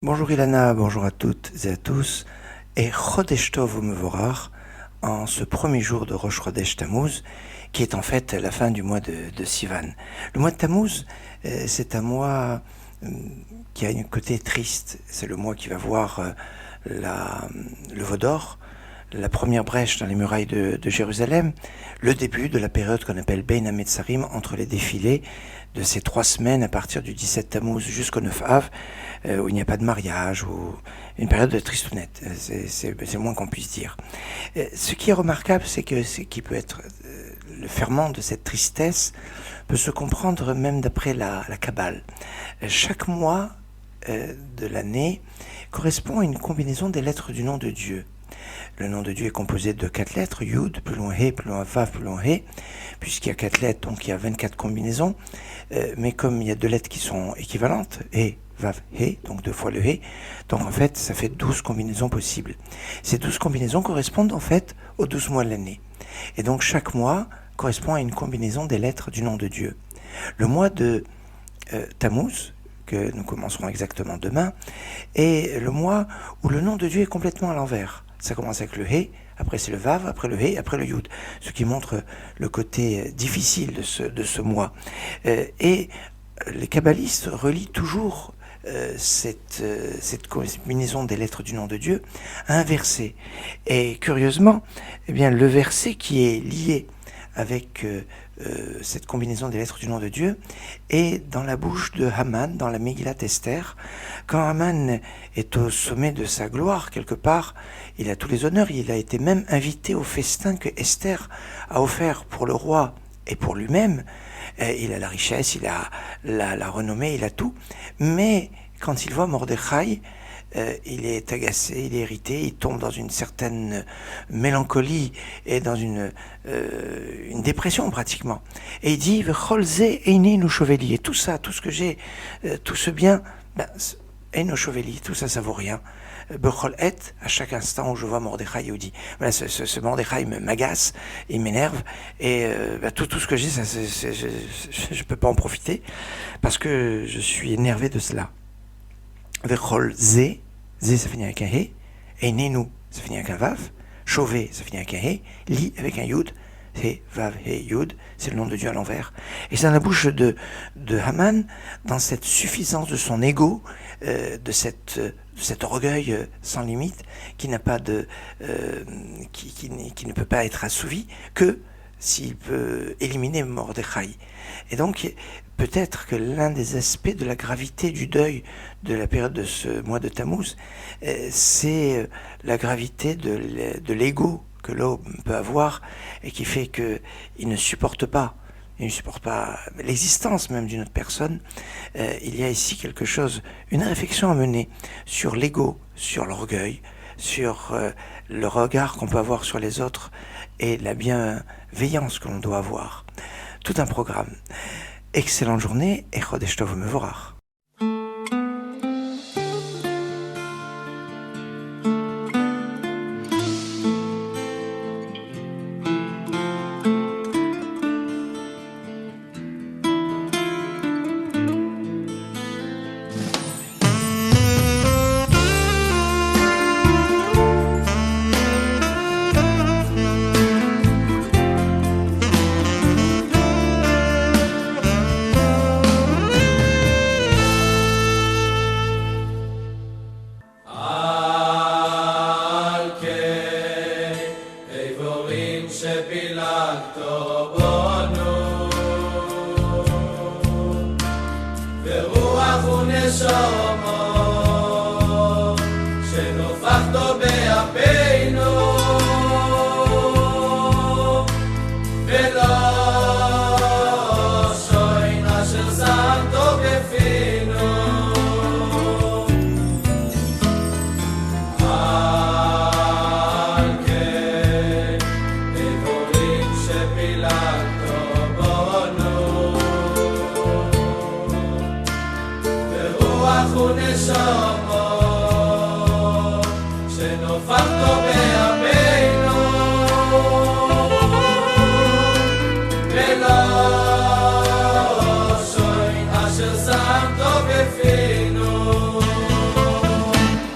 Bonjour Ilana, bonjour à toutes et à tous, et Chodesh Tov Umevorach, en ce premier jour de Rosh Chodesh Tammuz, qui est en fait la fin du mois de Sivan. Le mois de Tammuz, c'est un mois qui a un côté triste, c'est le mois qui va voir le veau d'or, la première brèche dans les murailles de Jérusalem, le début de la période qu'on appelle Bein HaMetzarim, entre les défilés de ces 3 semaines à partir du 17 Tammuz jusqu'au 9 Av, où il n'y a pas de mariage, ou une période de tristounette, c'est le moins qu'on puisse dire. Ce qui est remarquable, c'est que ce qui peut être le ferment de cette tristesse peut se comprendre même d'après la Kabbale. Chaque mois de l'année correspond à une combinaison des lettres du nom de Dieu. Le nom de Dieu est composé de 4 lettres, Yud, plus loin He, plus loin Vav, plus loin He, puisqu'il y a 4 lettres, donc il y a 24 combinaisons, mais comme il y a 2 lettres qui sont équivalentes, He, Vav, He, donc 2 fois le He, donc en fait ça fait 12 combinaisons possibles. Ces 12 combinaisons correspondent en fait aux 12 mois de l'année. Et donc chaque mois correspond à une combinaison des lettres du nom de Dieu. Le mois de Tammuz, que nous commencerons exactement demain, est le mois où le nom de Dieu est complètement à l'envers. Ça commence avec le He, après c'est le Vav, après le He, après le Yud. Ce qui montre le côté difficile de ce mois. Et les kabbalistes relient toujours cette combinaison des lettres du nom de Dieu à un verset. Et curieusement, eh bien, le verset qui est lié avec cette combinaison des lettres du nom de Dieu est dans la bouche de Haman, dans la Megillat Esther. Quand Haman est au sommet de sa gloire, quelque part, il a tous les honneurs, il a été même invité au festin que Esther a offert pour le roi et pour lui-même. Il a la richesse, il a la renommée, il a tout. Mais quand il voit Mordechai, il est agacé, il est irrité, il tombe dans une certaine mélancolie et dans une dépression pratiquement. Et il dit Vecholze Eini nous cheveli. Et tout ça, tout ce que j'ai, tout ce bien, Eino cheveli, tout ça, ça vaut rien. Bechol et, à chaque instant où je vois Mordechai Yehudi. Voilà, ce Mordechai m'agace, il m'énerve, et tout ce que j'ai, je peux pas en profiter, parce que je suis énervé de cela. Vechol Zé ça finit avec un He, et Nenu ça finit avec un Vav, Chauvé ça finit avec un He, Li avec un Yud, He, Vav, He, Yud, c'est le nom de Dieu à l'envers. Et c'est dans la bouche de Haman, dans cette suffisance de son ego, de cet orgueil sans limite, qui n'a pas qui ne peut pas être assouvi, que s'il peut éliminer Mordechai. Et donc, peut-être que l'un des aspects de la gravité du deuil de la période de ce mois de Tammuz, c'est la gravité de l'ego que l'homme peut avoir et qui fait qu'il ne supporte pas. Il ne supporte pas l'existence même d'une autre personne. Il y a ici quelque chose, une réflexion à mener sur l'ego, sur l'orgueil, sur le regard qu'on peut avoir sur les autres et la bienveillance que l'on doit avoir. Tout un programme. Excellente journée et Chodesh Tov Umevorach.